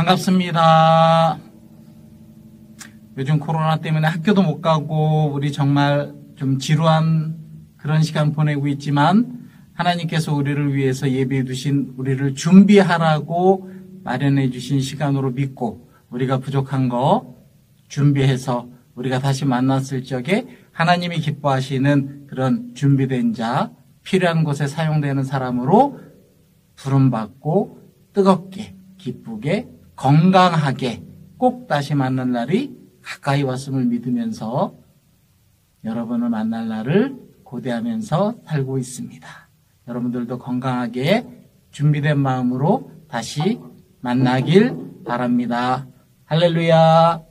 반갑습니다. 요즘 코로나 때문에 학교도 못 가고 우리 정말 좀 지루한 그런 시간 보내고 있지만 하나님께서 우리를 위해서 예비해 두신 우리를 준비하라고 마련해 주신 시간으로 믿고 우리가 부족한 거 준비해서 우리가 다시 만났을 적에 하나님이 기뻐하시는 그런 준비된 자, 필요한 곳에 사용되는 사람으로 부름받고 뜨겁게, 기쁘게, 건강하게 꼭 다시 만날 날이 가까이 왔음을 믿으면서 여러분을 만날 날을 고대하면서 살고 있습니다. 여러분들도 건강하게 준비된 마음으로 다시 만나길 바랍니다. 할렐루야.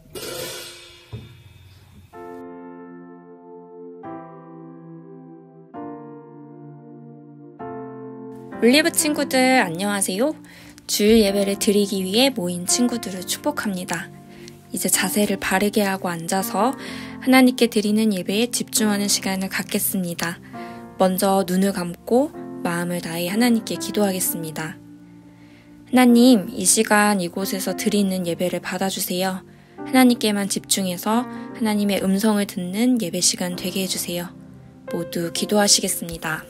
올리브 친구들 안녕하세요. 주일 예배를 드리기 위해 모인 친구들을 축복합니다. 이제 자세를 바르게 하고 앉아서 하나님께 드리는 예배에 집중하는 시간을 갖겠습니다. 먼저 눈을 감고 마음을 다해 하나님께 기도하겠습니다. 하나님, 이 시간 이곳에서 드리는 예배를 받아주세요. 하나님께만 집중해서 하나님의 음성을 듣는 예배 시간 되게 해주세요. 모두 기도하시겠습니다.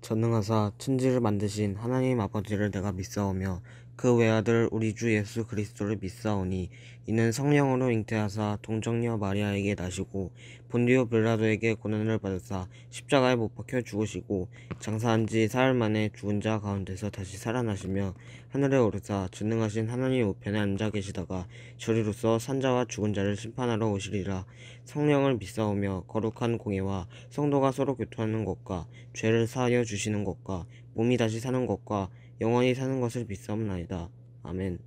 전능하사 천지를 만드신 하나님 아버지를 내가 믿사오며 그 외아들 우리 주 예수 그리스도를 믿사오니 이는 성령으로 잉태하사 동정녀 마리아에게 나시고 본디오 빌라도에게 고난을 받으사 십자가에 못 박혀 죽으시고 장사한 지 사흘 만에 죽은 자 가운데서 다시 살아나시며 하늘에 오르사 전능하신 하나님 우편에 앉아 계시다가 저리로서 산자와 죽은 자를 심판하러 오시리라. 성령을 믿사오며 거룩한 공예와 성도가 서로 교통하는 것과 죄를 사하여 주시는 것과 몸이 다시 사는 것과 영원히 사는 것을 믿사옵나이다. 아멘.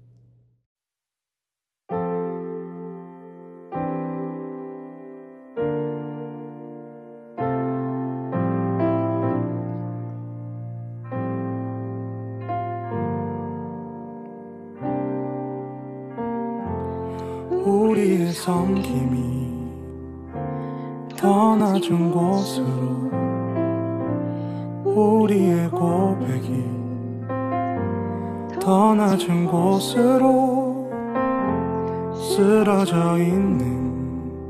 우리의 섬김이 더 낮은 곳으로 우리의 고백이 더 낮은 곳으로 쓰러져 있는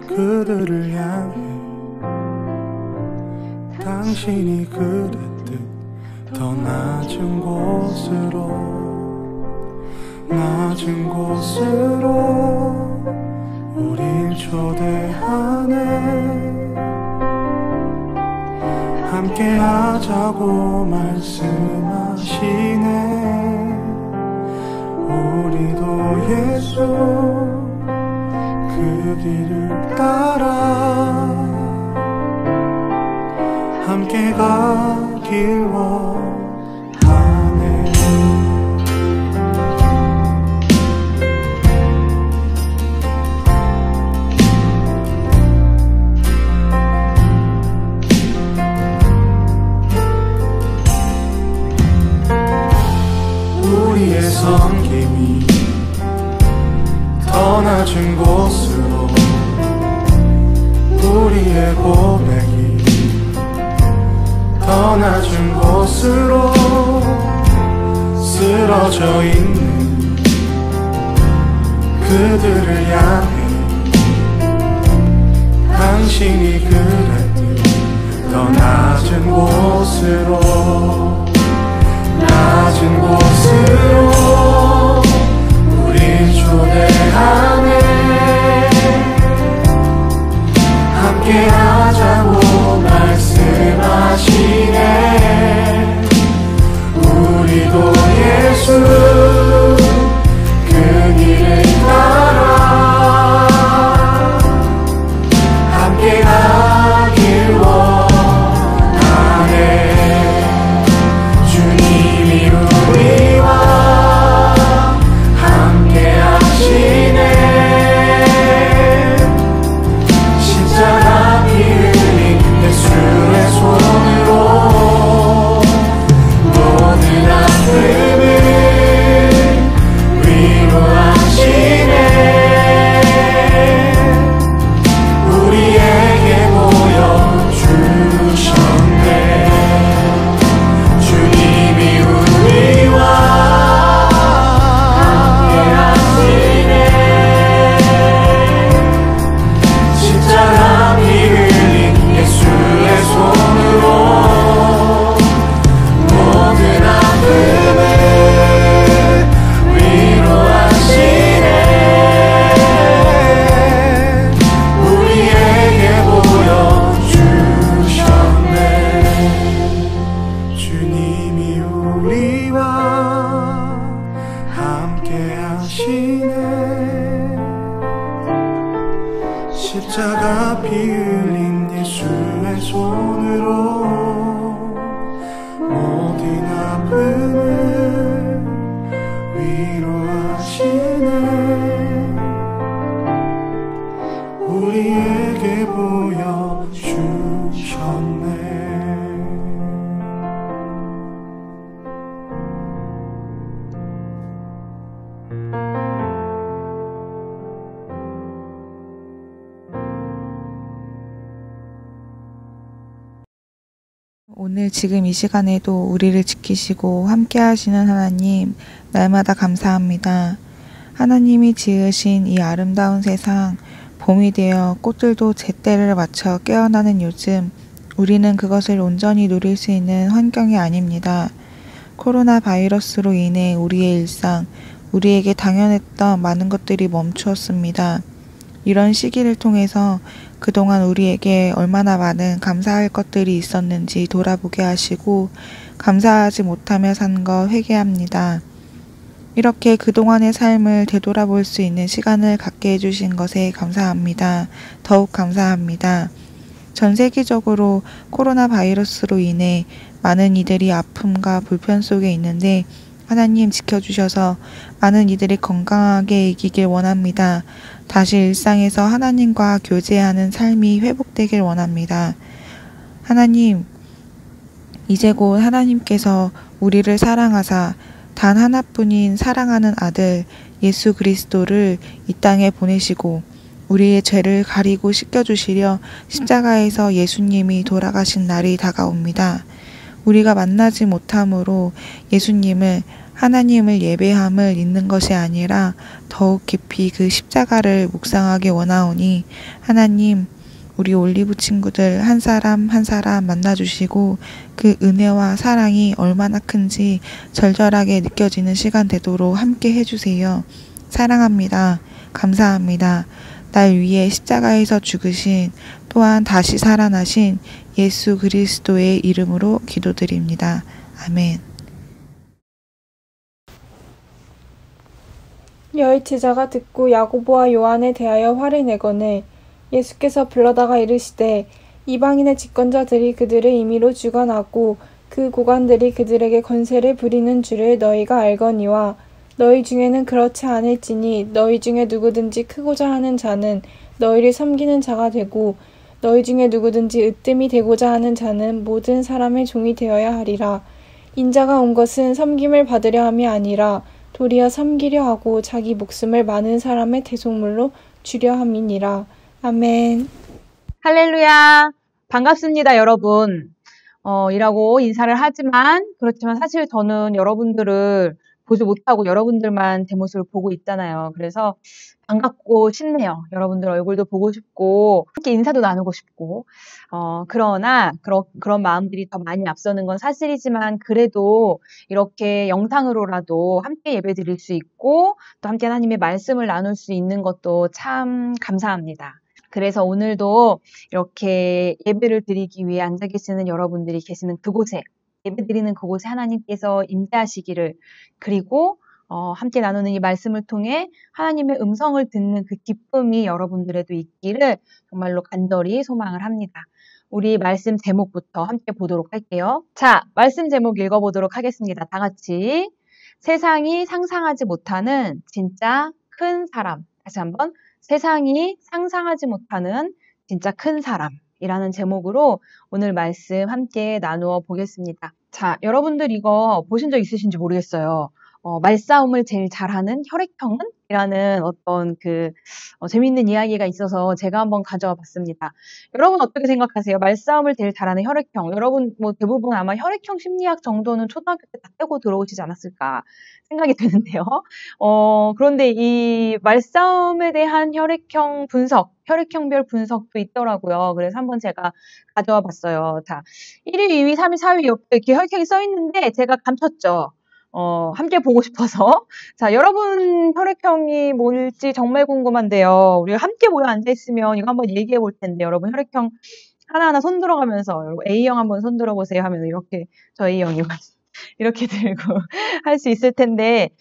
그들을 향해 당신이 그랬듯 더 낮은 곳으로 우릴 초대하네. 함께 하자고 말씀하시네. 우리도 예수 그 길을 따라 함께 가길 원하네. 우리의 섬김이 더 낮은 곳으로 우리의 고백이 더 낮은 곳으로 쓰러져 있는 그들을 향해 당신이 그랬듯 더 낮은 곳으로 우릴 초대하네. 함께 하자고 말씀하시네. 우리도 예수 그 길을 따라 함께 가길 원하네. 십자가 피 흘린 예수의 손으로 모든 아픔을 위로하시네. 우리에게 보여주셨네. 오늘 지금 이 시간에도 우리를 지키시고 함께 하시는 하나님, 날마다 감사합니다. 하나님이 지으신 이 아름다운 세상, 봄이 되어 꽃들도 제때를 맞춰 깨어나는 요즘, 우리는 그것을 온전히 누릴 수 있는 환경이 아닙니다. 코로나 바이러스로 인해 우리의 일상, 우리에게 당연했던 많은 것들이 멈추었습니다. 이런 시기를 통해서 그동안 우리에게 얼마나 많은 감사할 것들이 있었는지 돌아보게 하시고 감사하지 못하며 산 것 회개합니다. 이렇게 그동안의 삶을 되돌아볼 수 있는 시간을 갖게 해주신 것에 감사합니다. 더욱 감사합니다. 전 세계적으로 코로나 바이러스로 인해 많은 이들이 아픔과 불편 속에 있는데 하나님 지켜주셔서 많은 이들이 건강하게 이기길 원합니다. 다시 일상에서 하나님과 교제하는 삶이 회복되길 원합니다. 하나님, 이제 곧 하나님께서 우리를 사랑하사 단 하나뿐인 사랑하는 아들 예수 그리스도를 이 땅에 보내시고 우리의 죄를 가리고 씻겨주시려 십자가에서 예수님이 돌아가신 날이 다가옵니다. 우리가 만나지 못함으로 예수님을 하나님을 예배함을 잊는 것이 아니라 더욱 깊이 그 십자가를 묵상하게 원하오니 하나님, 우리 올리브 친구들 한 사람 한 사람 만나주시고 그 은혜와 사랑이 얼마나 큰지 절절하게 느껴지는 시간 되도록 함께 해주세요. 사랑합니다. 감사합니다. 날 위해 십자가에서 죽으신 또한 다시 살아나신 예수 그리스도의 이름으로 기도드립니다. 아멘. 열 제자가 듣고 야고보와 요한에 대하여 화를 내거늘 예수께서 불러다가 이르시되 이방인의 집권자들이 그들을 임의로 주관하고 그 고관들이 그들에게 권세를 부리는 줄을 너희가 알거니와 너희 중에는 그렇지 않을지니 너희 중에 누구든지 크고자 하는 자는 너희를 섬기는 자가 되고 너희 중에 누구든지 으뜸이 되고자 하는 자는 모든 사람의 종이 되어야 하리라. 인자가 온 것은 섬김을 받으려 함이 아니라 도리어 섬기려 하고 자기 목숨을 많은 사람의 대속물로 주려 함이니라. 아멘. 할렐루야. 반갑습니다, 여러분. 이라고 인사를 하지만 그렇지만 사실 저는 여러분들을 보지 못하고 여러분들만 제 모습을 보고 있잖아요. 그래서 반갑고 싶네요. 여러분들 얼굴도 보고 싶고 함께 인사도 나누고 싶고 그러나 그런 마음들이 더 많이 앞서는 건 사실이지만 그래도 이렇게 영상으로라도 함께 예배드릴 수 있고 또 함께 하나님의 말씀을 나눌 수 있는 것도 참 감사합니다. 그래서 오늘도 이렇게 예배를 드리기 위해 앉아 계시는 여러분들이 계시는 그곳에 예배드리는 그곳에 하나님께서 임재하시기를 그리고 함께 나누는 이 말씀을 통해 하나님의 음성을 듣는 그 기쁨이 여러분들에도 있기를 정말로 간절히 소망을 합니다. 우리 말씀 제목부터 함께 보도록 할게요. 자, 말씀 제목 읽어보도록 하겠습니다. 다 같이. 세상이 상상하지 못하는 진짜 큰 사람. 다시 한번. 세상이 상상하지 못하는 진짜 큰 사람이라는 제목으로 오늘 말씀 함께 나누어 보겠습니다. 자, 여러분들 이거 보신 적 있으신지 모르겠어요. 말싸움을 제일 잘하는 혈액형은? 이라는 어떤 재미있는 이야기가 있어서 제가 한번 가져와 봤습니다. 여러분 어떻게 생각하세요? 말싸움을 제일 잘하는 혈액형. 여러분 대부분 아마 혈액형 심리학 정도는 초등학교 때 다 떼고 들어오시지 않았을까 생각이 드는데요. 그런데 이 말싸움에 대한 혈액형 분석, 혈액형별 분석도 있더라고요. 그래서 한번 제가 가져와 봤어요. 자, 1위, 2위, 3위, 4위 옆에 이렇게 혈액형이 써 있는데 제가 감췄죠. 함께 보고 싶어서. 자, 여러분 혈액형이 뭘지 정말 궁금한데요. 우리가 함께 모여 앉아있으면 이거 한번 얘기해 볼 텐데, 여러분 혈액형 하나하나 손 들어가면서, A형 한번 손 들어보세요 하면 이렇게, 저 A형이요. 이렇게 들고 할 수 있을 텐데,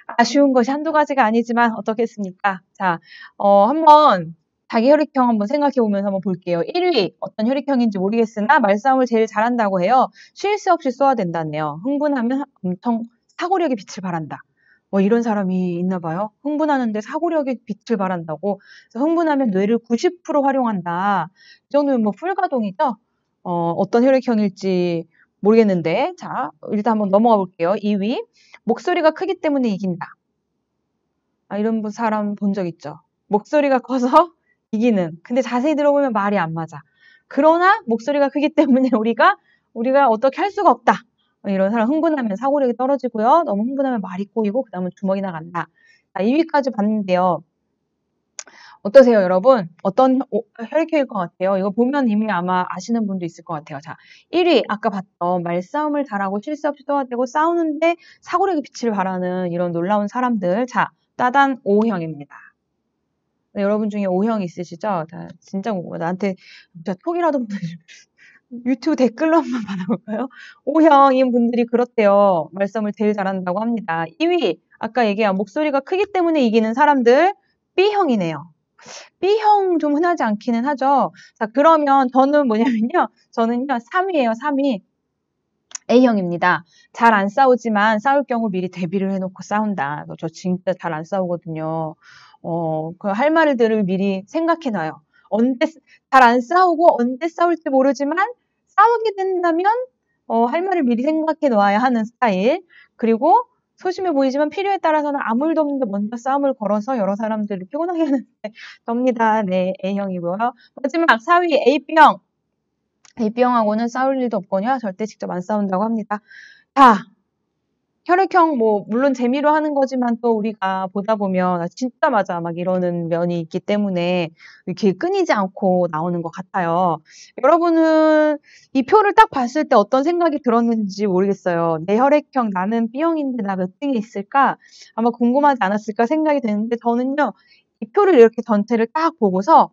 아쉬운 것이 한두 가지가 아니지만 어떻겠습니까? 자, 한번 자기 혈액형 한번 생각해 보면서 한번 볼게요. 1위 어떤 혈액형인지 모르겠으나 말싸움을 제일 잘한다고 해요. 쉴 새 없이 쏘아댄다네요. 흥분하면 엄청 사고력의 빛을 발한다. 뭐 이런 사람이 있나 봐요. 흥분하는데 사고력의 빛을 발한다고. 그래서 흥분하면 뇌를 90% 활용한다. 이 정도면 뭐 풀가동이죠. 어떤 혈액형일지 모르겠는데 자 일단 한번 넘어가 볼게요. 2위 목소리가 크기 때문에 이긴다. 이런 사람 본 적 있죠. 목소리가 커서 이기는. 근데 자세히 들어보면 말이 안 맞아. 그러나 목소리가 크기 때문에 우리가 어떻게 할 수가 없다. 이런 사람 흥분하면 사고력이 떨어지고요. 너무 흥분하면 말이 꼬이고 그 다음은 주먹이 나간다. 자, 2위까지 봤는데요. 어떠세요, 여러분? 어떤 혈액형일 것 같아요? 이거 보면 이미 아마 아시는 분도 있을 것 같아요. 자, 1위 아까 봤던 말싸움을 잘하고 실 수 없이 떠들고 싸우는데 사고력의 빛을 발하는 이런 놀라운 사람들. 자, 따단 O형입니다. 네, 여러분 중에 O형 있으시죠? 자, 진짜 나한테 진짜 톡이라도 유튜브 댓글로 한번 받아볼까요? O형인 분들이 그렇대요. 말싸움을 제일 잘한다고 합니다. 2위 아까 얘기한 목소리가 크기 때문에 이기는 사람들 B형이네요. B형 좀 흔하지 않기는 하죠. 자, 그러면 저는 뭐냐면요. 저는요, 3위예요, 3위. A형입니다. 잘 안 싸우지만 싸울 경우 미리 대비를 해놓고 싸운다. 저 진짜 잘 안 싸우거든요. 그 할 말들을 미리 생각해놔요. 잘 안 싸우고 언제 싸울지 모르지만 싸우게 된다면 할 말을 미리 생각해 놓아야 하는 스타일. 그리고 소심해 보이지만 필요에 따라서는 아무 일도 없는데 먼저 싸움을 걸어서 여러 사람들을 피곤하게 하는 겁니다. 네, A형이고요. 마지막 4위 AB형. AB형하고는 싸울 일도 없거든요. 절대 직접 안 싸운다고 합니다. 자, 혈액형 물론 재미로 하는 거지만 또 우리가 보다 보면 진짜 맞아 막 이러는 면이 있기 때문에 이렇게 끊이지 않고 나오는 것 같아요. 여러분은 이 표를 딱 봤을 때 어떤 생각이 들었는지 모르겠어요. 내 혈액형 나는 B형인데 나 몇 등에 있을까? 아마 궁금하지 않았을까 생각이 드는데 저는요. 이 표를 이렇게 전체를 딱 보고서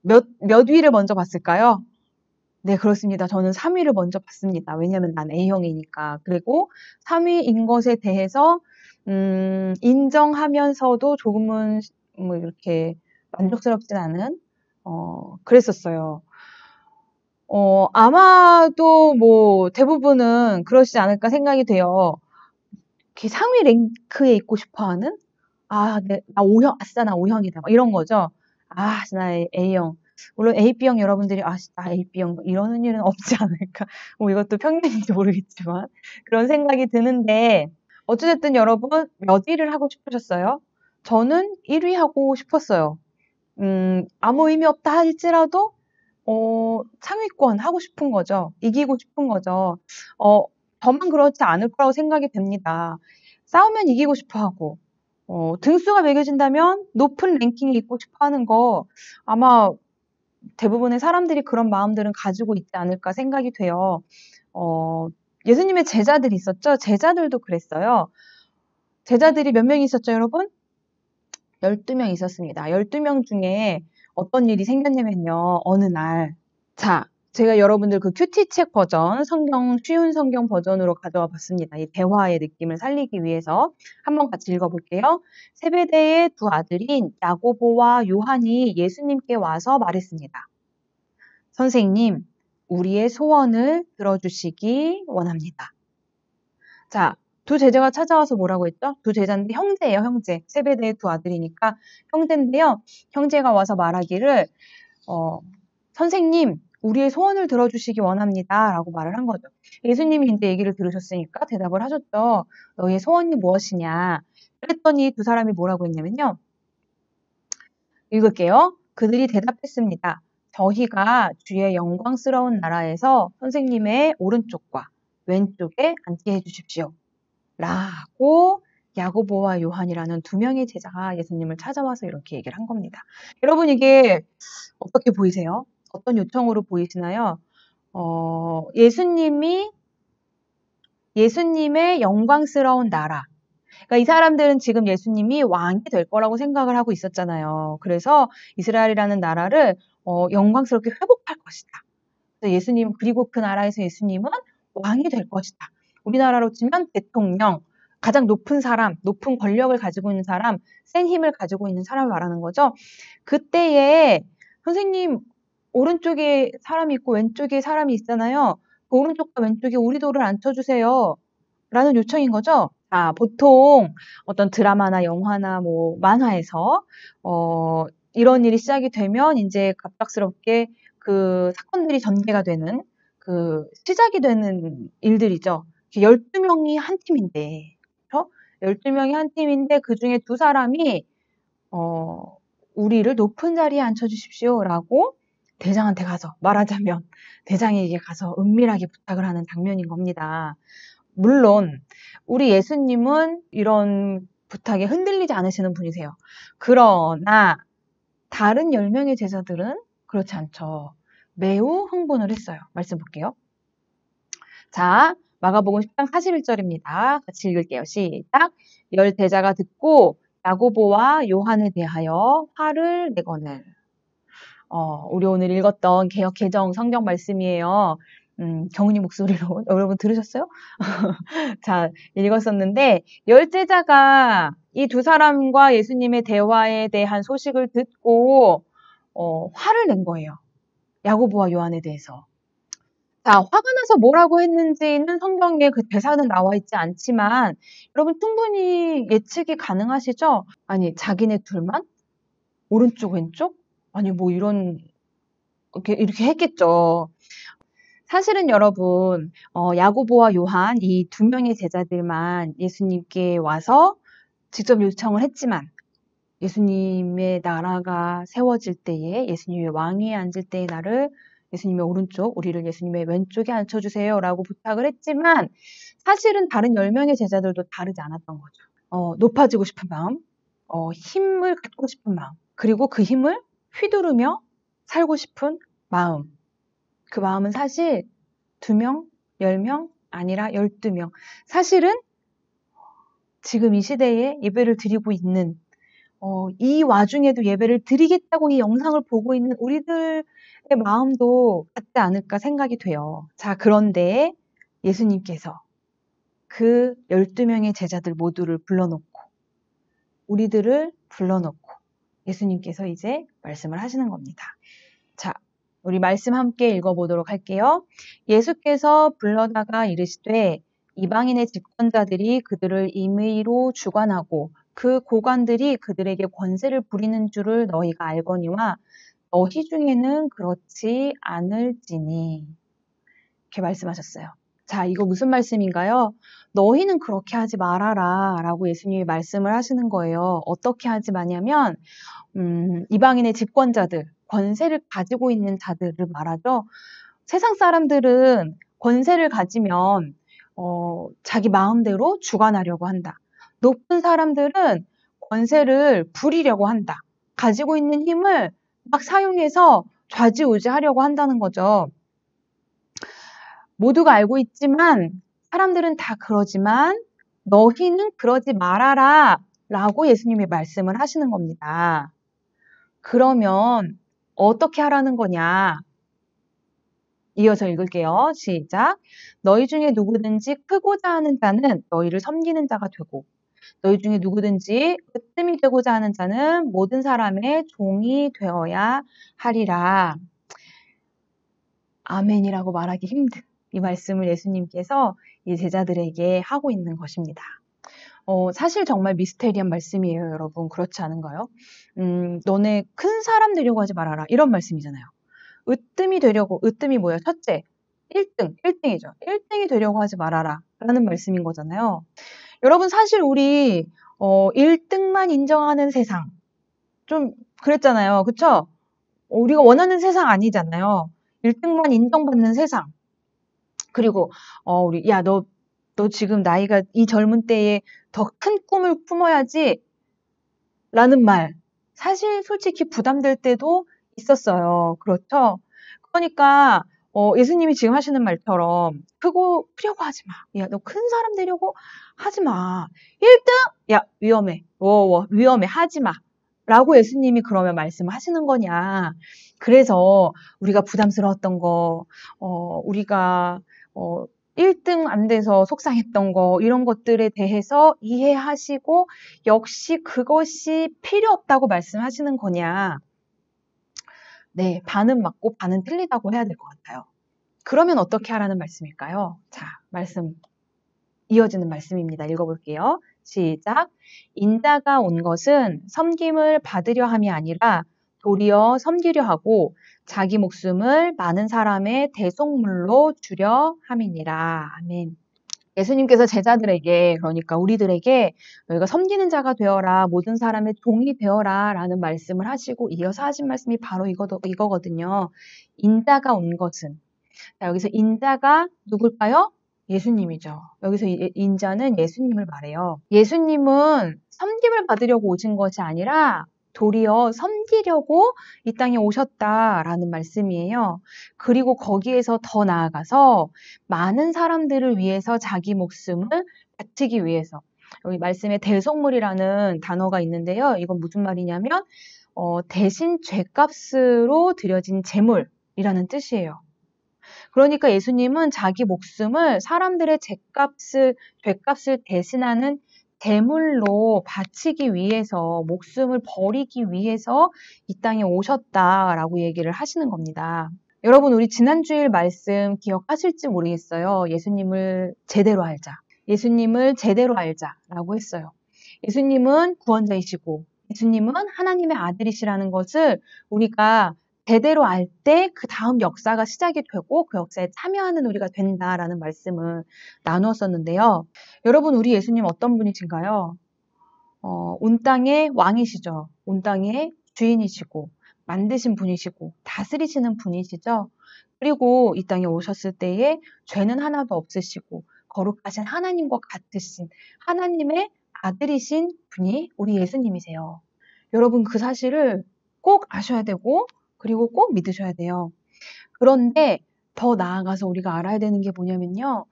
몇 위를 먼저 봤을까요? 네, 그렇습니다. 저는 3위를 먼저 봤습니다. 왜냐면 난 A형이니까. 그리고 3위인 것에 대해서 인정하면서도 조금은 이렇게 만족스럽진 않은 그랬었어요. 아마도 대부분은 그러시지 않을까 생각이 돼요. 이렇게 상위 랭크에 있고 싶어하는 나 O형, 아싸 나 O형이다 이런 거죠. 나 A형. 물론 AB형 여러분들이 나 AB형 이러는 일은 없지 않을까. 이것도 편견인지 모르겠지만 그런 생각이 드는데 어찌됐든 여러분 몇 위를 하고 싶으셨어요? 저는 1위 하고 싶었어요. 아무 의미 없다 할지라도 상위권 하고 싶은 거죠. 이기고 싶은 거죠. 저만 그렇지 않을 거라고 생각이 됩니다. 싸우면 이기고 싶어 하고 등수가 매겨진다면 높은 랭킹에 있고 싶어 하는 거 아마 대부분의 사람들이 그런 마음들은 가지고 있지 않을까 생각이 돼요. 예수님의 제자들이 있었죠? 제자들도 그랬어요. 제자들이 몇 명 있었죠, 여러분? 12명 있었습니다. 12명 중에 어떤 일이 생겼냐면요. 어느 날. 자, 제가 여러분들 그 큐티책 버전, 쉬운 성경 버전으로 가져와 봤습니다. 이 대화의 느낌을 살리기 위해서 한번 같이 읽어볼게요. 세베대의 두 아들인 야고보와 요한이 예수님께 와서 말했습니다. 선생님, 우리의 소원을 들어주시기 원합니다. 자, 두 제자가 찾아와서 뭐라고 했죠? 두 제자인데 형제예요, 형제. 세베대의 두 아들이니까 형제인데요. 형제가 와서 말하기를 선생님, 우리의 소원을 들어주시기 원합니다. 라고 말을 한 거죠. 예수님이 이제 얘기를 들으셨으니까 대답을 하셨죠. 너희의 소원이 무엇이냐? 그랬더니 두 사람이 뭐라고 했냐면요. 읽을게요. 그들이 대답했습니다. 저희가 주의 영광스러운 나라에서 선생님의 오른쪽과 왼쪽에 앉게 해주십시오. 라고 야고보와 요한이라는 두 명의 제자가 예수님을 찾아와서 이렇게 얘기를 한 겁니다. 여러분 이게 어떻게 보이세요? 어떤 요청으로 보이시나요? 예수님의 영광스러운 나라. 그러니까 이 사람들은 지금 예수님이 왕이 될 거라고 생각을 하고 있었잖아요. 그래서 이스라엘이라는 나라를 영광스럽게 회복할 것이다. 그래서 그리고 그 나라에서 예수님은 왕이 될 것이다. 우리나라로 치면 대통령, 가장 높은 사람, 높은 권력을 가지고 있는 사람, 센 힘을 가지고 있는 사람을 말하는 거죠. 그때에 선생님 오른쪽에 사람이 있고 왼쪽에 사람이 있잖아요. 그 오른쪽과 왼쪽에 우리 돌을 앉혀주세요. 라는 요청인 거죠. 보통 어떤 드라마나 영화나 뭐 만화에서 이런 일이 시작이 되면 이제 갑작스럽게 그 사건들이 전개가 되는 그 시작이 되는 일들이죠. 12명이 한 팀인데, 그렇죠? 12명이 한 팀인데 그 중에 두 사람이 우리를 높은 자리에 앉혀주십시오라고 대장한테 가서 말하자면 대장에게 가서 은밀하게 부탁을 하는 장면인 겁니다. 물론 우리 예수님은 이런 부탁에 흔들리지 않으시는 분이세요. 그러나 다른 10명의 제자들은 그렇지 않죠. 매우 흥분을 했어요. 말씀 볼게요. 자, 마가복음 10장 41절입니다. 같이 읽을게요. 시작. 10 제자가 듣고 야고보와 요한에 대하여 화를 내거늘. 우리 오늘 읽었던 개역 개정 성경 말씀이에요. 경은이 목소리로 여러분 들으셨어요? 자, 읽었었는데 10 제자가 이 두 사람과 예수님의 대화에 대한 소식을 듣고 화를 낸 거예요. 야고보와 요한에 대해서. 자, 화가 나서 뭐라고 했는지는 성경에 그 대사는 나와 있지 않지만 여러분 충분히 예측이 가능하시죠? 아니, 자기네 둘만? 오른쪽 왼쪽? 아니 뭐 이렇게 했겠죠. 사실은 여러분 야고보와 요한 이 두 명의 제자들만 예수님께 와서 직접 요청을 했지만 예수님의 나라가 세워질 때에 예수님의 왕위에 앉을 때의 나를 예수님의 오른쪽, 우리를 예수님의 왼쪽에 앉혀주세요 라고 부탁을 했지만 사실은 다른 10명의 제자들도 다르지 않았던 거죠. 높아지고 싶은 마음, 힘을 갖고 싶은 마음, 그리고 그 힘을 휘두르며 살고 싶은 마음. 그 마음은 사실 2명, 10명, 아니라 12명. 사실은 지금 이 시대에 예배를 드리고 있는 이 와중에도 예배를 드리겠다고 이 영상을 보고 있는 우리들의 마음도 같지 않을까 생각이 돼요. 자, 그런데 예수님께서 그 12명의 제자들 모두를 불러놓고 우리들을 불러놓고 예수님께서 이제 말씀을 하시는 겁니다. 자, 우리 말씀 함께 읽어보도록 할게요. 예수께서 불러다가 이르시되 이방인의 집권자들이 그들을 임의로 주관하고 그 고관들이 그들에게 권세를 부리는 줄을 너희가 알거니와 너희 중에는 그렇지 않을지니. 이렇게 말씀하셨어요. 자, 이거 무슨 말씀인가요? 너희는 그렇게 하지 말아라 라고 예수님이 말씀을 하시는 거예요. 어떻게 하지 마냐면 이방인의 집권자들, 권세를 가지고 있는 자들을 말하죠. 세상 사람들은 권세를 가지면 자기 마음대로 주관하려고 한다. 높은 사람들은 권세를 부리려고 한다. 가지고 있는 힘을 막 사용해서 좌지우지하려고 한다는 거죠. 모두가 알고 있지만 사람들은 다 그러지만 너희는 그러지 말아라 라고 예수님이 말씀을 하시는 겁니다. 그러면 어떻게 하라는 거냐? 이어서 읽을게요. 시작. 너희 중에 누구든지 크고자 하는 자는 너희를 섬기는 자가 되고 너희 중에 누구든지 으뜸이 되고자 하는 자는 모든 사람의 종이 되어야 하리라. 아멘이라고 말하기 힘든 이 말씀을 예수님께서 이 제자들에게 하고 있는 것입니다. 사실 정말 미스테리한 말씀이에요, 여러분. 그렇지 않은가요? 너네 큰 사람 되려고 하지 말아라. 이런 말씀이잖아요. 으뜸이 되려고, 으뜸이 뭐예요? 첫째, 1등이죠. 1등이 되려고 하지 말아라. 라는 말씀인 거잖아요. 여러분, 사실 우리 1등만 인정하는 세상 좀 그랬잖아요. 그쵸? 우리가 원하는 세상 아니잖아요. 1등만 인정받는 세상. 그리고 야, 너 지금 나이가 이 젊은 때에 더 큰 꿈을 품어야지 라는 말. 사실 솔직히 부담될 때도 있었어요. 그렇죠? 그러니까 예수님이 지금 하시는 말처럼 크려고 하지 마. 야, 너 큰 사람 되려고 하지 마. 1등? 야, 위험해. 위험해. 하지 마. 라고 예수님이 그러면 말씀을 하시는 거냐. 그래서 우리가 부담스러웠던 거, 우리가 1등 안 돼서 속상했던 거 이런 것들에 대해서 이해하시고 역시 그것이 필요 없다고 말씀하시는 거냐. 네, 반은 맞고 반은 틀리다고 해야 될 것 같아요. 그러면 어떻게 하라는 말씀일까요? 자, 말씀 이어지는 말씀입니다. 읽어볼게요. 시작. 인자가 온 것은 섬김을 받으려 함이 아니라 도리어 섬기려 하고 자기 목숨을 많은 사람의 대속물로 주려 함이니라. 아멘. 예수님께서 제자들에게, 그러니까 우리들에게 너희가 섬기는 자가 되어라, 모든 사람의 종이 되어라 라는 말씀을 하시고 이어서 하신 말씀이 바로 이거거든요. 인자가 온 것은. 자, 여기서 인자가 누굴까요? 예수님이죠. 여기서 인자는 예수님을 말해요. 예수님은 섬김을 받으려고 오신 것이 아니라 도리어 섬기려고 이 땅에 오셨다라는 말씀이에요. 그리고 거기에서 더 나아가서 많은 사람들을 위해서 자기 목숨을 바치기 위해서, 여기 말씀에 대속물이라는 단어가 있는데요. 이건 무슨 말이냐면 대신 죗값으로 드려진 제물이라는 뜻이에요. 그러니까 예수님은 자기 목숨을 사람들의 죗값을 대신하는 제물로 바치기 위해서, 목숨을 버리기 위해서 이 땅에 오셨다라고 얘기를 하시는 겁니다. 여러분, 우리 지난주일 말씀 기억하실지 모르겠어요. 예수님을 제대로 알자. 예수님을 제대로 알자라고 했어요. 예수님은 구원자이시고 예수님은 하나님의 아들이시라는 것을 우리가 제대로 알 때 그 다음 역사가 시작이 되고 그 역사에 참여하는 우리가 된다라는 말씀을 나누었었는데요. 여러분, 우리 예수님 어떤 분이신가요? 온 땅의 왕이시죠. 온 땅의 주인이시고 만드신 분이시고 다스리시는 분이시죠. 그리고 이 땅에 오셨을 때에 죄는 하나도 없으시고 거룩하신 하나님과 같으신 하나님의 아들이신 분이 우리 예수님이세요. 여러분, 그 사실을 꼭 아셔야 되고 그리고 꼭 믿으셔야 돼요. 그런데 더 나아가서 우리가 알아야 되는 게 뭐냐면요.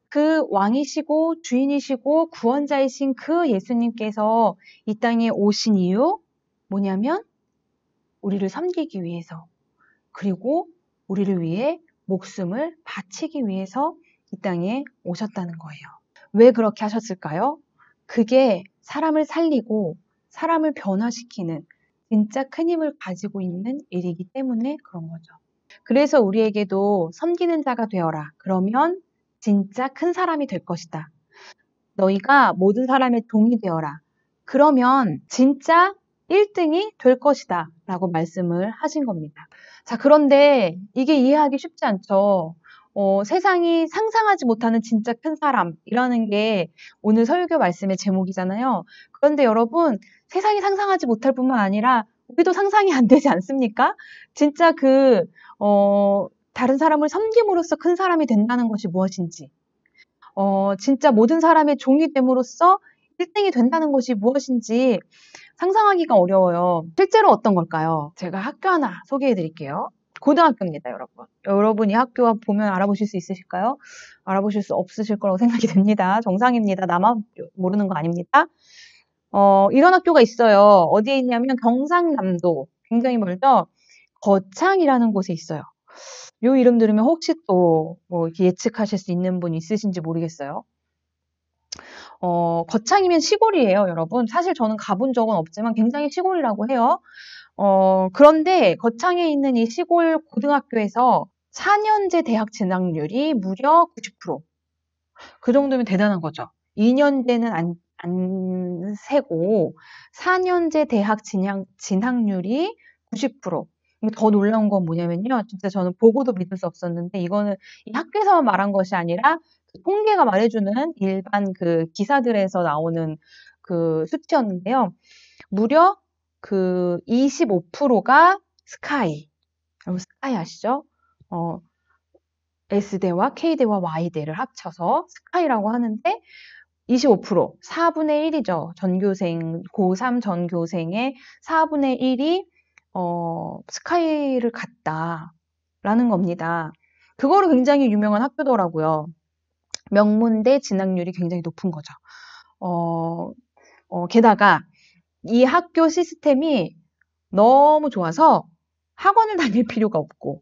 그 왕이시고 주인이시고 구원자이신 그 예수님께서 이 땅에 오신 이유 뭐냐면 우리를 섬기기 위해서, 그리고 우리를 위해 목숨을 바치기 위해서 이 땅에 오셨다는 거예요. 왜 그렇게 하셨을까요? 그게 사람을 살리고 사람을 변화시키는 진짜 큰 힘을 가지고 있는 일이기 때문에 그런 거죠. 그래서 우리에게도 섬기는 자가 되어라. 그러면 진짜 큰 사람이 될 것이다. 너희가 모든 사람의 종이 되어라. 그러면 진짜 1등이 될 것이다. 라고 말씀을 하신 겁니다. 자, 그런데 이게 이해하기 쉽지 않죠. 세상이 상상하지 못하는 진짜 큰 사람이라는 게 오늘 설교 말씀의 제목이잖아요. 그런데 여러분, 세상이 상상하지 못할 뿐만 아니라 우리도 상상이 안 되지 않습니까? 진짜 다른 사람을 섬김으로써 큰 사람이 된다는 것이 무엇인지, 진짜 모든 사람의 종이 됨으로써 1등이 된다는 것이 무엇인지 상상하기가 어려워요. 실제로 어떤 걸까요? 제가 학교 하나 소개해 드릴게요. 고등학교입니다, 여러분. 여러분이 학교 보면 알아보실 수 있으실까요? 알아보실 수 없으실 거라고 생각이 됩니다. 정상입니다. 나만 모르는 거 아닙니다. 이런 학교가 있어요. 어디에 있냐면 경상남도, 굉장히 멀죠? 거창이라는 곳에 있어요. 요 이름 들으면 혹시 또 뭐 예측하실 수 있는 분 있으신지 모르겠어요. 거창이면 시골이에요, 여러분. 사실 저는 가본 적은 없지만 굉장히 시골이라고 해요. 그런데 거창에 있는 이 시골 고등학교에서 4년제 대학 진학률이 무려 90%. 그 정도면 대단한 거죠. 2년제는 안 세고 4년제 대학 진학률이 90%. 더 놀라운 건 뭐냐면요. 진짜 저는 보고도 믿을 수 없었는데 이거는 이 학교에서만 말한 것이 아니라 그 통계가 말해주는 일반 그 기사들에서 나오는 그 수치였는데요. 무려 그 25%가 스카이. 여러분 스카이 아시죠? S대와 K대와 Y대를 합쳐서 스카이라고 하는데 25%, 4분의 1이죠. 전교생, 고3 전교생의 4분의 1이 스카이를 갔다라는 겁니다. 그거로 굉장히 유명한 학교더라고요. 명문대 진학률이 굉장히 높은 거죠. 게다가 이 학교 시스템이 너무 좋아서 학원을 다닐 필요가 없고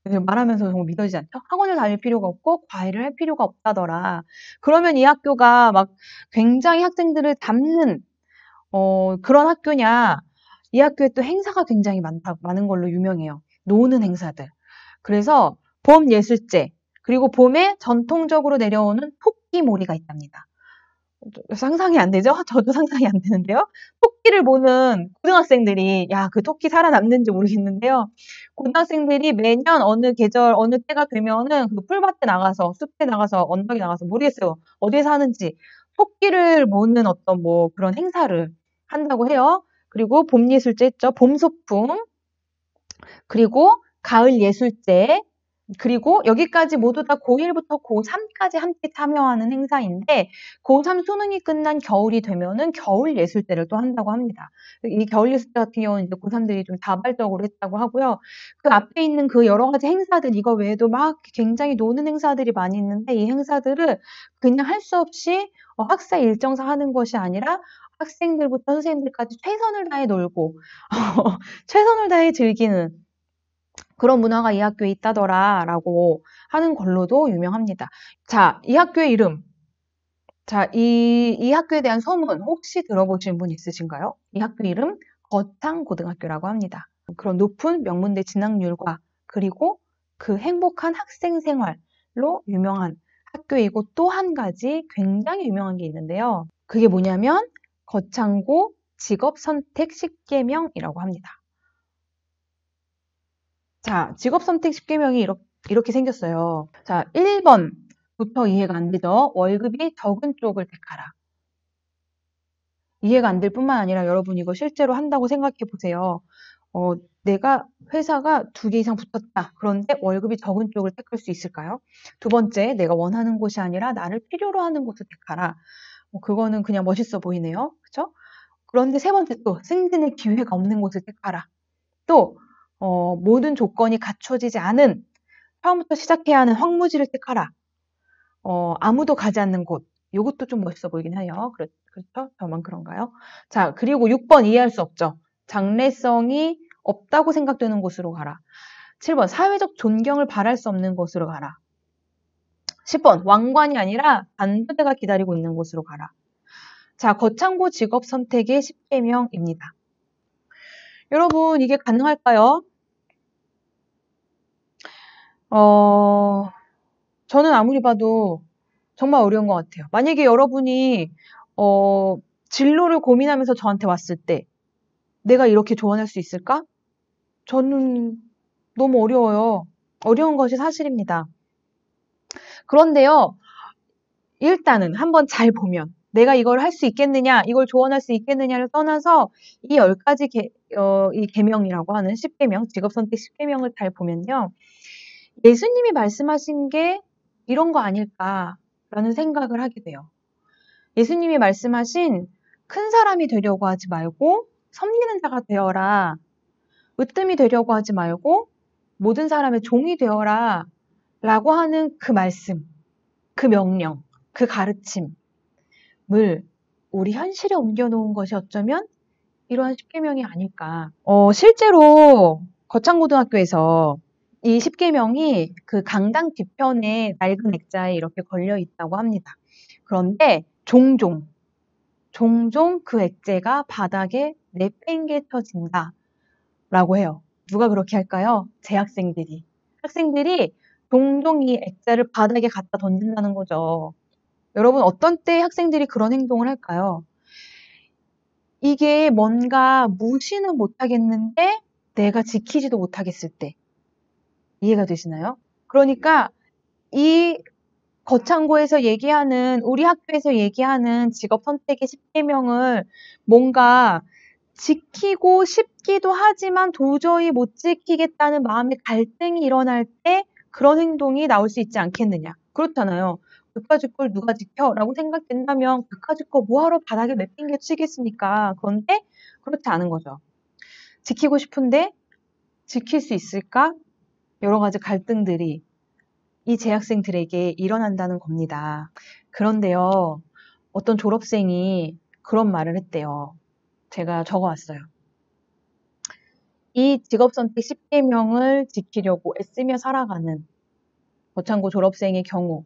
말하면서 정말 믿어지지 않죠? 학원을 다닐 필요가 없고 과외를 할 필요가 없다더라. 그러면 이 학교가 막 굉장히 학생들을 담는 그런 학교냐? 이 학교에 또 행사가 굉장히 많은 걸로 유명해요. 노는 행사들. 그래서 봄 예술제, 그리고 봄에 전통적으로 내려오는 토끼몰이가 있답니다. 상상이 안 되죠? 저도 상상이 안 되는데요. 토끼를 보는 고등학생들이, 야, 그 토끼 살아남는지 모르겠는데요. 고등학생들이 매년 어느 계절, 어느 때가 되면은 그 풀밭에 나가서, 숲에 나가서, 언덕에 나가서, 모르겠어요. 어디에 사는지. 토끼를 모는 어떤 뭐 그런 행사를 한다고 해요. 그리고 봄 예술제 있죠. 봄 소풍. 그리고 가을 예술제. 그리고 여기까지 모두 다 고1부터 고3까지 함께 참여하는 행사인데 고3 수능이 끝난 겨울이 되면은 겨울 예술제를 또 한다고 합니다. 이 겨울 예술제 같은 경우는 이제 고3들이 좀 자발적으로 했다고 하고요. 그 앞에 있는 그 여러 가지 행사들 이거 외에도 막 굉장히 노는 행사들이 많이 있는데 이 행사들을 그냥 할 수 없이 학사 일정상 하는 것이 아니라 학생들부터 선생님들까지 최선을 다해 놀고 최선을 다해 즐기는 그런 문화가 이 학교에 있다더라 라고 하는 걸로도 유명합니다. 자, 이 학교의 이름. 자, 이 학교에 대한 소문 혹시 들어보신 분 있으신가요? 이 학교 이름 거창고등학교라고 합니다. 그런 높은 명문대 진학률과 그리고 그 행복한 학생 생활로 유명한 학교이고 또 한 가지 굉장히 유명한 게 있는데요. 그게 뭐냐면 거창고 직업선택 10계명이라고 합니다. 자, 직업선택 10계명이 이렇게 생겼어요. 자, 1번부터 이해가 안 되죠? 월급이 적은 쪽을 택하라. 이해가 안 될 뿐만 아니라 여러분 이거 실제로 한다고 생각해 보세요. 내가 회사가 2개 이상 붙었다. 그런데 월급이 적은 쪽을 택할 수 있을까요? 두 번째, 내가 원하는 곳이 아니라 나를 필요로 하는 곳을 택하라. 그거는 그냥 멋있어 보이네요. 그렇죠? 그런데 세 번째 또 승진의 기회가 없는 곳을 택하라. 또 모든 조건이 갖춰지지 않은 처음부터 시작해야 하는 황무지를 택하라. 아무도 가지 않는 곳. 이것도 좀 멋있어 보이긴 해요. 그렇죠? 저만 그런가요? 자, 그리고 6번 이해할 수 없죠. 장래성이 없다고 생각되는 곳으로 가라. 7번 사회적 존경을 바랄 수 없는 곳으로 가라. 10번 왕관이 아니라 반부대가 기다리고 있는 곳으로 가라. 자, 거창고 직업 선택의 10계명입니다. 여러분 이게 가능할까요? 저는 아무리 봐도 정말 어려운 것 같아요. 만약에 여러분이 진로를 고민하면서 저한테 왔을 때 내가 이렇게 조언할 수 있을까? 저는 너무 어려워요. 어려운 것이 사실입니다. 그런데요, 일단은 한번 잘 보면 내가 이걸 할 수 있겠느냐, 이걸 조언할 수 있겠느냐를 떠나서 이 10가지 이 계명이라고 하는 10계명, 직업선택 10계명을 잘 보면요. 예수님이 말씀하신 게 이런 거 아닐까라는 생각을 하게 돼요. 예수님이 말씀하신 큰 사람이 되려고 하지 말고 섬기는 자가 되어라. 으뜸이 되려고 하지 말고 모든 사람의 종이 되어라. 라고 하는 그 말씀, 그 명령, 그 가르침을 우리 현실에 옮겨놓은 것이 어쩌면 이러한 10계명이 아닐까. 실제로 거창고등학교에서 이 10계명이 그 강당 뒤편에 낡은 액자에 이렇게 걸려 있다고 합니다. 그런데 종종 그 액자가 바닥에 내팽개쳐진다 라고 해요. 누가 그렇게 할까요? 재학생들이. 학생들이 종종 이 액자를 바닥에 갖다 던진다는 거죠. 여러분 어떤 때 학생들이 그런 행동을 할까요? 이게 뭔가 무시는 못하겠는데 내가 지키지도 못하겠을 때. 이해가 되시나요? 그러니까 이 거창고에서 얘기하는 우리 학교에서 얘기하는 직업 선택의 10계명을 뭔가 지키고 싶기도 하지만 도저히 못 지키겠다는 마음의 갈등이 일어날 때 그런 행동이 나올 수 있지 않겠느냐. 그렇잖아요. 그까짓 걸 누가 지켜? 라고 생각된다면 그까짓 거 뭐하러 바닥에 내팽개 치겠습니까? 그런데 그렇지 않은 거죠. 지키고 싶은데 지킬 수 있을까? 여러 가지 갈등들이 이 재학생들에게 일어난다는 겁니다. 그런데요, 어떤 졸업생이 그런 말을 했대요. 제가 적어왔어요. 이 직업선택 10계명을 지키려고 애쓰며 살아가는 거창고 졸업생의 경우,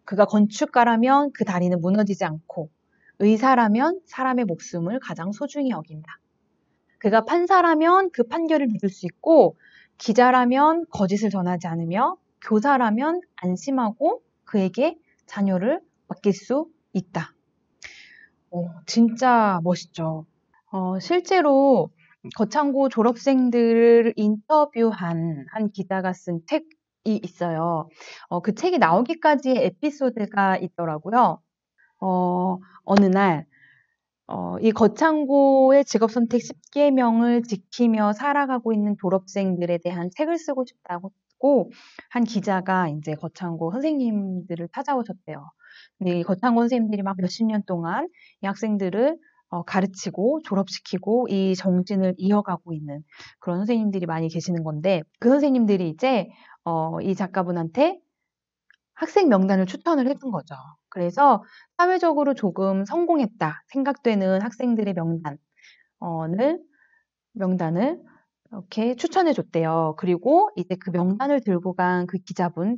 그가 건축가라면 그 다리는 무너지지 않고, 의사라면 사람의 목숨을 가장 소중히 여긴다. 그가 판사라면 그 판결을 믿을 수 있고, 기자라면 거짓을 전하지 않으며, 교사라면 안심하고 그에게 자녀를 맡길 수 있다. 진짜 멋있죠. 실제로 거창고 졸업생들을 인터뷰한 한 기자가 쓴 책이 있어요. 그 책이 나오기까지의 에피소드가 있더라고요. 어느 날, 이 거창고의 직업선택 10계명을 지키며 살아가고 있는 졸업생들에 대한 책을 쓰고 싶다고 한 기자가 이제 거창고 선생님들을 찾아오셨대요. 근데 이 거창고 선생님들이 막 몇십 년 동안 이 학생들을 가르치고 졸업시키고 이 정신을 이어가고 있는 그런 선생님들이 많이 계시는 건데, 그 선생님들이 이제 이 작가분한테 학생 명단을 추천을 해준 거죠. 그래서 사회적으로 조금 성공했다 생각되는 학생들의 명단을 이렇게 추천해 줬대요. 그리고 이제 그 명단을 들고 간 그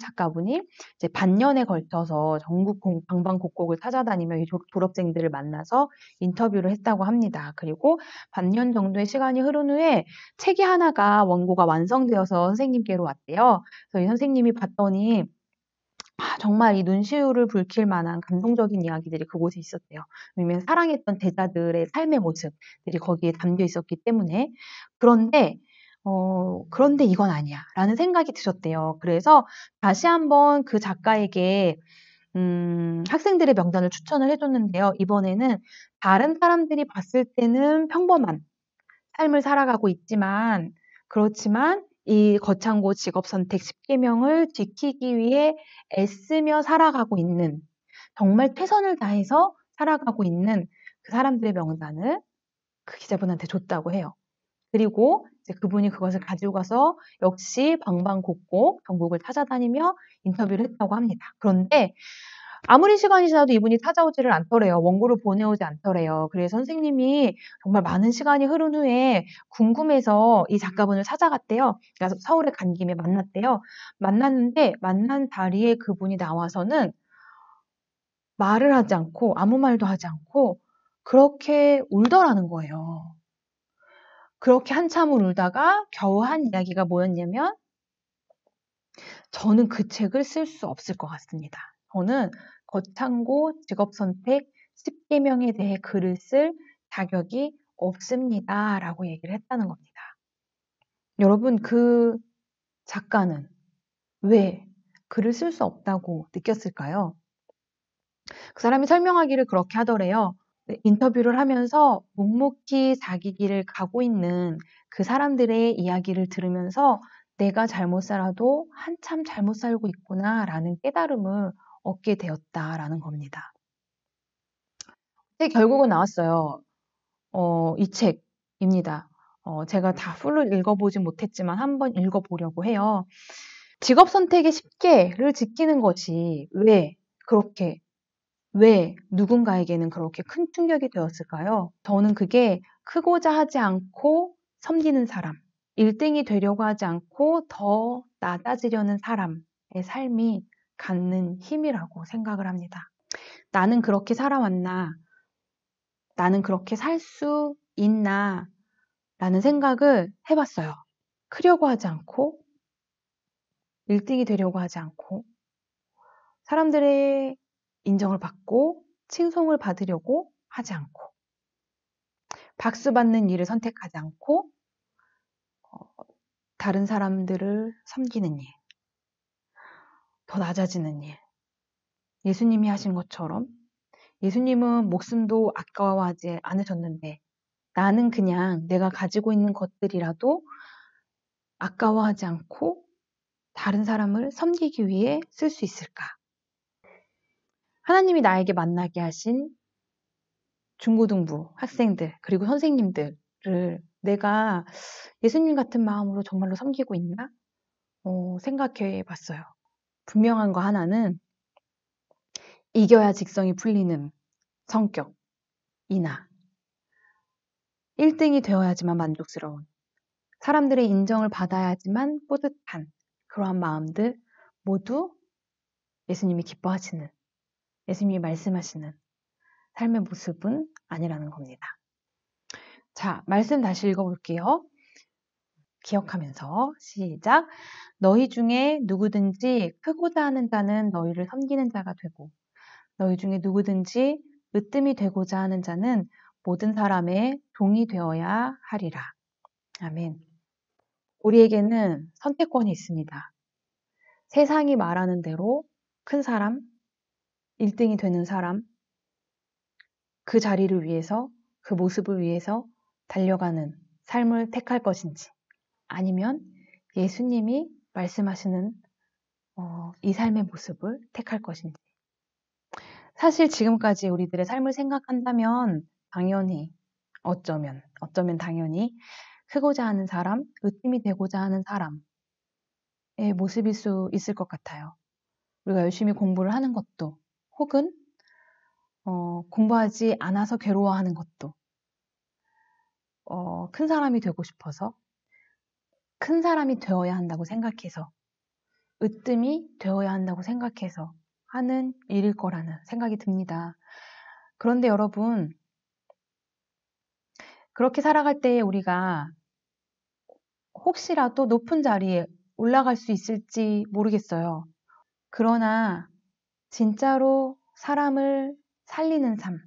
작가분이 이제 반년에 걸쳐서 전국 방방곡곡을 찾아다니며 이 졸업생들을 만나서 인터뷰를 했다고 합니다. 그리고 반년 정도의 시간이 흐른 후에 책이 하나가 원고가 완성되어서 선생님께로 왔대요. 그래서 이 선생님이 봤더니 정말 이 눈시울을 붉힐 만한 감동적인 이야기들이 그곳에 있었대요. 왜냐면 사랑했던 제자들의 삶의 모습들이 거기에 담겨 있었기 때문에. 그런데 이건 아니야 라는 생각이 드셨대요. 그래서 다시 한번 그 작가에게 학생들의 명단을 추천을 해줬는데요. 이번에는 다른 사람들이 봤을 때는 평범한 삶을 살아가고 있지만, 그렇지만 이 거창고 직업선택 10계명을 지키기 위해 애쓰며 살아가고 있는, 정말 최선을 다해서 살아가고 있는 그 사람들의 명단을 그 기자분한테 줬다고 해요. 그리고 이제 그분이 그것을 가지고 가서 역시 방방곡곡 전국을 찾아다니며 인터뷰를 했다고 합니다. 그런데 아무리 시간이 지나도 이분이 찾아오지를 않더래요. 원고를 보내오지 않더래요. 그래서 선생님이 정말 많은 시간이 흐른 후에 궁금해서 이 작가분을 찾아갔대요. 그래서 서울에 간 김에 만났대요. 만났는데 만난 자리에 그분이 나와서는 말을 하지 않고 아무 말도 하지 않고 그렇게 울더라는 거예요. 그렇게 한참을 울다가 겨우 한 이야기가 뭐였냐면, 저는 그 책을 쓸 수 없을 것 같습니다. 저는 거창고 직업선택 10계명에 대해 글을 쓸 자격이 없습니다. 라고 얘기를 했다는 겁니다. 여러분, 그 작가는 왜 글을 쓸 수 없다고 느꼈을까요? 그 사람이 설명하기를 그렇게 하더래요. 인터뷰를 하면서 묵묵히 자기 길을 가고 있는 그 사람들의 이야기를 들으면서 내가 잘못 살아도 한참 잘못 살고 있구나 라는 깨달음을 얻게 되었다라는 겁니다. 결국은 나왔어요. 이 책입니다. 제가 다 풀로 읽어보진 못했지만 한번 읽어보려고 해요. 직업 선택의 10계를 지키는 것이 왜 누군가에게는 그렇게 큰 충격이 되었을까요? 저는 그게 크고자 하지 않고 섬기는 사람, 1등이 되려고 하지 않고 더 낮아지려는 사람의 삶이 갖는 힘이라고 생각을 합니다. 나는 그렇게 살아왔나? 나는 그렇게 살 수 있나? 라는 생각을 해봤어요. 크려고 하지 않고, 1등이 되려고 하지 않고, 사람들의 인정을 받고 칭송을 받으려고 하지 않고, 박수 받는 일을 선택하지 않고, 다른 사람들을 섬기는 일, 더 낮아지는 일. 예수님이 하신 것처럼 예수님은 목숨도 아까워하지 않으셨는데 나는 그냥 내가 가지고 있는 것들이라도 아까워하지 않고 다른 사람을 섬기기 위해 쓸 수 있을까? 하나님이 나에게 만나게 하신 중고등부 학생들 그리고 선생님들을 내가 예수님 같은 마음으로 정말로 섬기고 있나? 생각해 봤어요. 분명한 거 하나는 이겨야 직성이 풀리는 성격이나 1등이 되어야지만 만족스러운 사람들의 인정을 받아야지만 뿌듯한 그러한 마음들 모두 예수님이 기뻐하시는, 예수님이 말씀하시는 삶의 모습은 아니라는 겁니다. 자, 말씀 다시 읽어볼게요. 기억하면서 시작. 너희 중에 누구든지 크고자 하는 자는 너희를 섬기는 자가 되고 너희 중에 누구든지 으뜸이 되고자 하는 자는 모든 사람의 종이 되어야 하리라. 아멘. 우리에게는 선택권이 있습니다. 세상이 말하는 대로 큰 사람, 1등이 되는 사람, 그 자리를 위해서, 그 모습을 위해서 달려가는 삶을 택할 것인지, 아니면 예수님이 말씀하시는 이 삶의 모습을 택할 것인지. 사실 지금까지 우리들의 삶을 생각한다면 당연히 어쩌면 당연히 크고자 하는 사람, 으뜸이 되고자 하는 사람의 모습일 수 있을 것 같아요. 우리가 열심히 공부를 하는 것도, 혹은 공부하지 않아서 괴로워하는 것도, 큰 사람이 되고 싶어서, 큰 사람이 되어야 한다고 생각해서, 으뜸이 되어야 한다고 생각해서 하는 일일 거라는 생각이 듭니다. 그런데 여러분, 그렇게 살아갈 때에 우리가 혹시라도 높은 자리에 올라갈 수 있을지 모르겠어요. 그러나 진짜로 사람을 살리는 삶,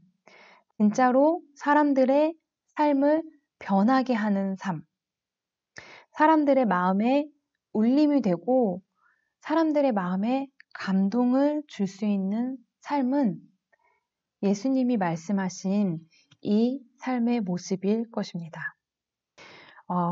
진짜로 사람들의 삶을 변하게 하는 삶, 사람들의 마음에 울림이 되고 사람들의 마음에 감동을 줄 수 있는 삶은 예수님이 말씀하신 이 삶의 모습일 것입니다.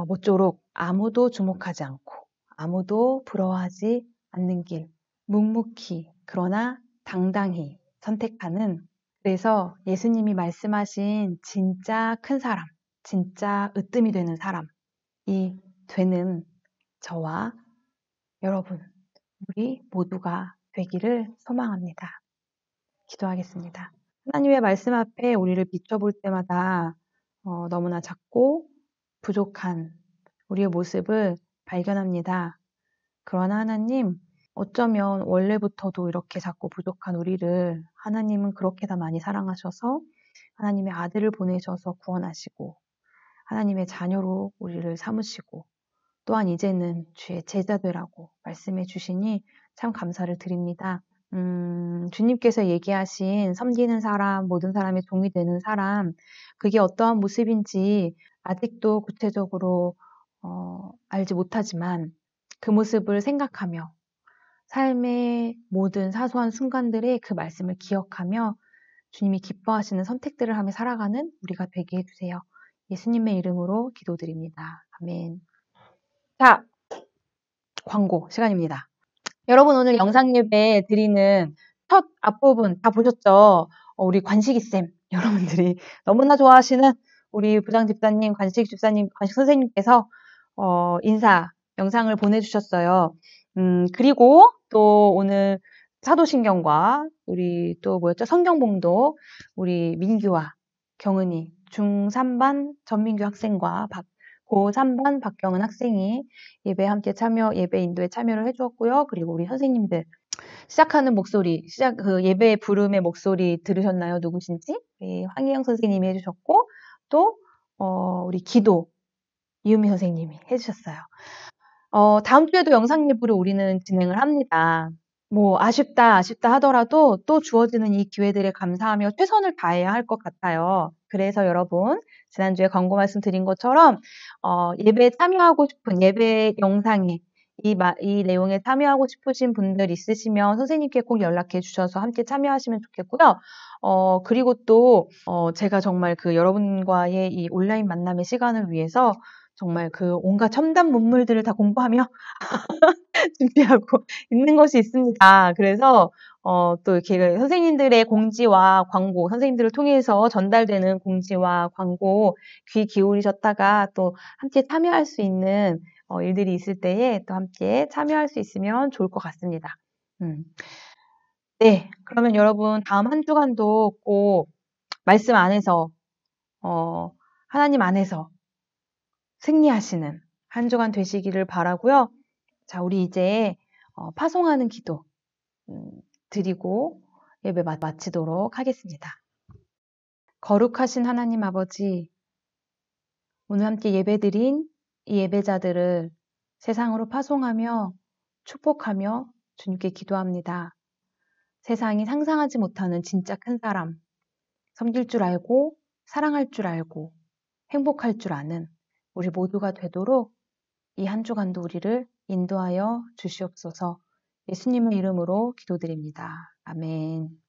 모쪼록 아무도 주목하지 않고 아무도 부러워하지 않는 길, 묵묵히 그러나 당당히 선택하는, 그래서 예수님이 말씀하신 진짜 큰 사람, 진짜 으뜸이 되는 사람이 되는 저와 여러분, 우리 모두가 되기를 소망합니다. 기도하겠습니다. 하나님의 말씀 앞에 우리를 비춰볼 때마다 너무나 작고 부족한 우리의 모습을 발견합니다. 그러나 하나님, 어쩌면 원래부터도 이렇게 작고 부족한 우리를 하나님은 그렇게 다 많이 사랑하셔서 하나님의 아들을 보내셔서 구원하시고 하나님의 자녀로 우리를 삼으시고 또한 이제는 주의 제자들하고 말씀해 주시니 참 감사를 드립니다. 주님께서 얘기하신 섬기는 사람, 모든 사람의 종이 되는 사람, 그게 어떠한 모습인지 아직도 구체적으로 알지 못하지만 그 모습을 생각하며 삶의 모든 사소한 순간들의 그 말씀을 기억하며 주님이 기뻐하시는 선택들을 하며 살아가는 우리가 되게 해주세요. 예수님의 이름으로 기도드립니다. 아멘. 자, 광고 시간입니다. 여러분, 오늘 영상 예배 드리는 첫 앞부분 다 보셨죠? 우리 관식이쌤, 여러분들이 너무나 좋아하시는 우리 부장 집사님, 관식 집사님, 관식 선생님께서 인사 영상을 보내주셨어요. 그리고 또 오늘 사도신경과 우리 또 뭐였죠? 성경봉독, 우리 민규와 경은이, 중3반 전민규 학생과 고3반 박경은 학생이 예배에 함께 예배 인도에 참여를 해주었고요. 그리고 우리 선생님들 시작하는 목소리, 그 예배 부름의 목소리 들으셨나요? 누구신지? 황희영 선생님이 해주셨고, 또 우리 기도 이유미 선생님이 해주셨어요. 다음 주에도 영상 예배로 우리는 진행을 합니다. 뭐 아쉽다 하더라도 또 주어지는 이 기회들에 감사하며 최선을 다해야 할 것 같아요. 그래서 여러분, 지난주에 광고 말씀드린 것처럼 예배에 참여하고 싶은, 예배 영상에 이 내용에 참여하고 싶으신 분들 있으시면 선생님께 꼭 연락해 주셔서 함께 참여하시면 좋겠고요. 그리고 또 제가 정말 그 여러분과의 이 온라인 만남의 시간을 위해서 정말 그 온갖 첨단 문물들을 다 공부하며 준비하고 있는 것이 있습니다. 그래서 또 이렇게 선생님들의 공지와 광고, 선생님들을 통해서 전달되는 공지와 광고 귀 기울이셨다가 또 함께 참여할 수 있는 일들이 있을 때에 또 함께 참여할 수 있으면 좋을 것 같습니다. 네, 그러면 여러분 다음 한 주간도 꼭 말씀 안에서 하나님 안에서 승리하시는 한 주간 되시기를 바라고요. 자, 우리 이제 파송하는 기도 드리고 예배 마치도록 하겠습니다. 거룩하신 하나님 아버지, 오늘 함께 예배드린 이 예배자들을 세상으로 파송하며 축복하며 주님께 기도합니다. 세상이 상상하지 못하는 진짜 큰 사람, 섬길 줄 알고 사랑할 줄 알고 행복할 줄 아는 우리 모두가 되도록 이 한 주간도 우리를 인도하여 주시옵소서. 예수님의 이름으로 기도드립니다. 아멘.